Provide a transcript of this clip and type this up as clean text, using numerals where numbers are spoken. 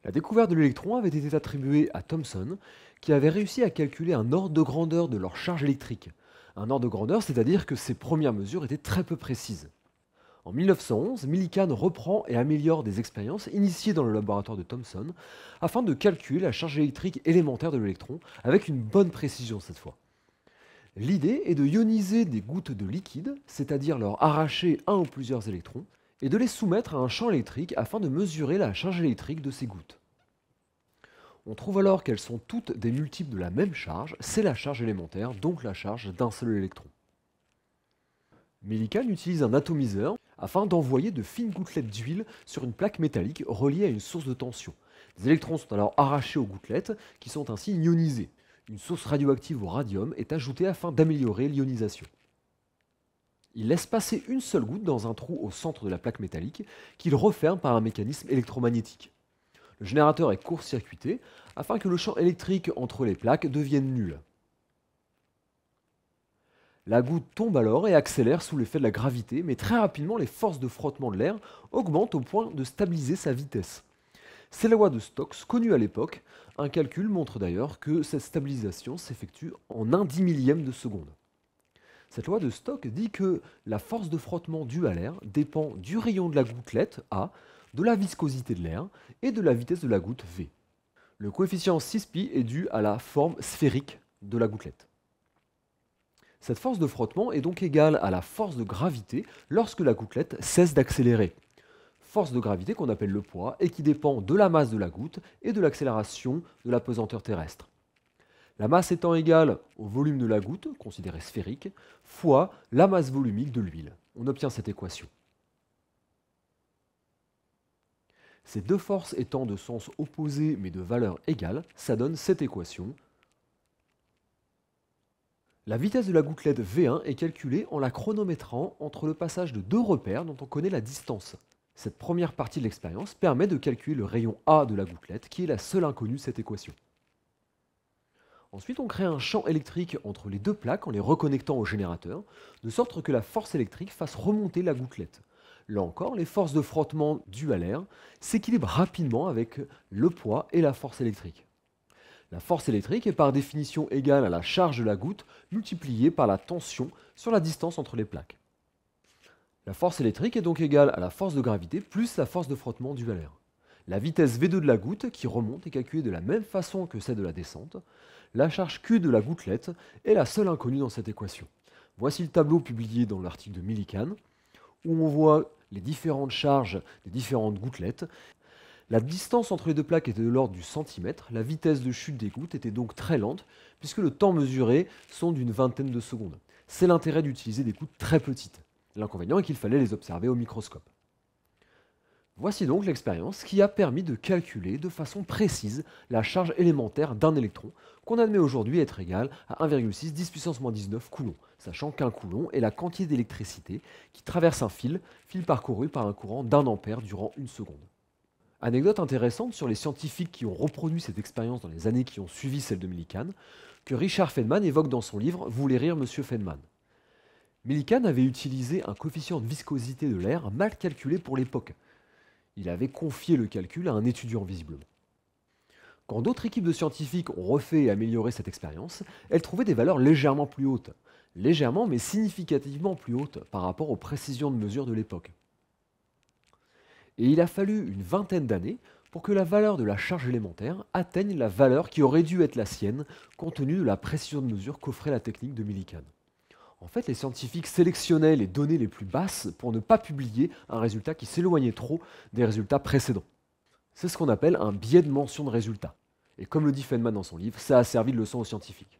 La découverte de l'électron avait été attribuée à Thomson, qui avait réussi à calculer un ordre de grandeur de leur charge électrique. Un ordre de grandeur, c'est-à-dire que ses premières mesures étaient très peu précises. En 1911, Millikan reprend et améliore des expériences initiées dans le laboratoire de Thomson afin de calculer la charge électrique élémentaire de l'électron avec une bonne précision cette fois. L'idée est de ioniser des gouttes de liquide, c'est-à-dire leur arracher un ou plusieurs électrons, et de les soumettre à un champ électrique afin de mesurer la charge électrique de ces gouttes. On trouve alors qu'elles sont toutes des multiples de la même charge, c'est la charge élémentaire, donc la charge d'un seul électron. Millikan utilise un atomiseur afin d'envoyer de fines gouttelettes d'huile sur une plaque métallique reliée à une source de tension. Les électrons sont alors arrachés aux gouttelettes qui sont ainsi ionisées. Une source radioactive au radium est ajoutée afin d'améliorer l'ionisation. Il laisse passer une seule goutte dans un trou au centre de la plaque métallique qu'il referme par un mécanisme électromagnétique. Le générateur est court-circuité afin que le champ électrique entre les plaques devienne nul. La goutte tombe alors et accélère sous l'effet de la gravité, mais très rapidement les forces de frottement de l'air augmentent au point de stabiliser sa vitesse. C'est la loi de Stokes, connue à l'époque. Un calcul montre d'ailleurs que cette stabilisation s'effectue en 1/10 de seconde. Cette loi de Stokes dit que la force de frottement due à l'air dépend du rayon de la gouttelette A, de la viscosité de l'air et de la vitesse de la goutte V. Le coefficient 6π est dû à la forme sphérique de la gouttelette. Cette force de frottement est donc égale à la force de gravité lorsque la gouttelette cesse d'accélérer. Force de gravité qu'on appelle le poids et qui dépend de la masse de la goutte et de l'accélération de la pesanteur terrestre. La masse étant égale au volume de la goutte, considérée sphérique, fois la masse volumique de l'huile. On obtient cette équation. Ces deux forces étant de sens opposé mais de valeur égale, ça donne cette équation. La vitesse de la gouttelette V1 est calculée en la chronométrant entre le passage de deux repères dont on connaît la distance. Cette première partie de l'expérience permet de calculer le rayon A de la gouttelette, qui est la seule inconnue de cette équation. Ensuite, on crée un champ électrique entre les deux plaques en les reconnectant au générateur, de sorte que la force électrique fasse remonter la gouttelette. Là encore, les forces de frottement dues à l'air s'équilibrent rapidement avec le poids et la force électrique. La force électrique est par définition égale à la charge de la goutte multipliée par la tension sur la distance entre les plaques. La force électrique est donc égale à la force de gravité plus la force de frottement due à l'air. La vitesse V2 de la goutte qui remonte est calculée de la même façon que celle de la descente. La charge Q de la gouttelette est la seule inconnue dans cette équation. Voici le tableau publié dans l'article de Millikan, où on voit les différentes charges des différentes gouttelettes. La distance entre les deux plaques était de l'ordre du centimètre, la vitesse de chute des gouttes était donc très lente, puisque le temps mesuré sont d'une vingtaine de secondes. C'est l'intérêt d'utiliser des gouttes très petites. L'inconvénient est qu'il fallait les observer au microscope. Voici donc l'expérience qui a permis de calculer de façon précise la charge élémentaire d'un électron, qu'on admet aujourd'hui être égale à 1,6 10 puissance moins 19 coulombs, sachant qu'un coulomb est la quantité d'électricité qui traverse un fil parcouru par un courant d'1 ampère durant une seconde. Anecdote intéressante sur les scientifiques qui ont reproduit cette expérience dans les années qui ont suivi celle de Millikan, que Richard Feynman évoque dans son livre Vous voulez rire, monsieur Feynman. Millikan avait utilisé un coefficient de viscosité de l'air mal calculé pour l'époque. Il avait confié le calcul à un étudiant visiblement. Quand d'autres équipes de scientifiques ont refait et amélioré cette expérience, elles trouvaient des valeurs légèrement plus hautes. Légèrement mais significativement plus hautes par rapport aux précisions de mesure de l'époque. Et il a fallu une vingtaine d'années pour que la valeur de la charge élémentaire atteigne la valeur qui aurait dû être la sienne, compte tenu de la précision de mesure qu'offrait la technique de Millikan. En fait, les scientifiques sélectionnaient les données les plus basses pour ne pas publier un résultat qui s'éloignait trop des résultats précédents. C'est ce qu'on appelle un biais de mention de résultat. Et comme le dit Feynman dans son livre, ça a servi de leçon aux scientifiques.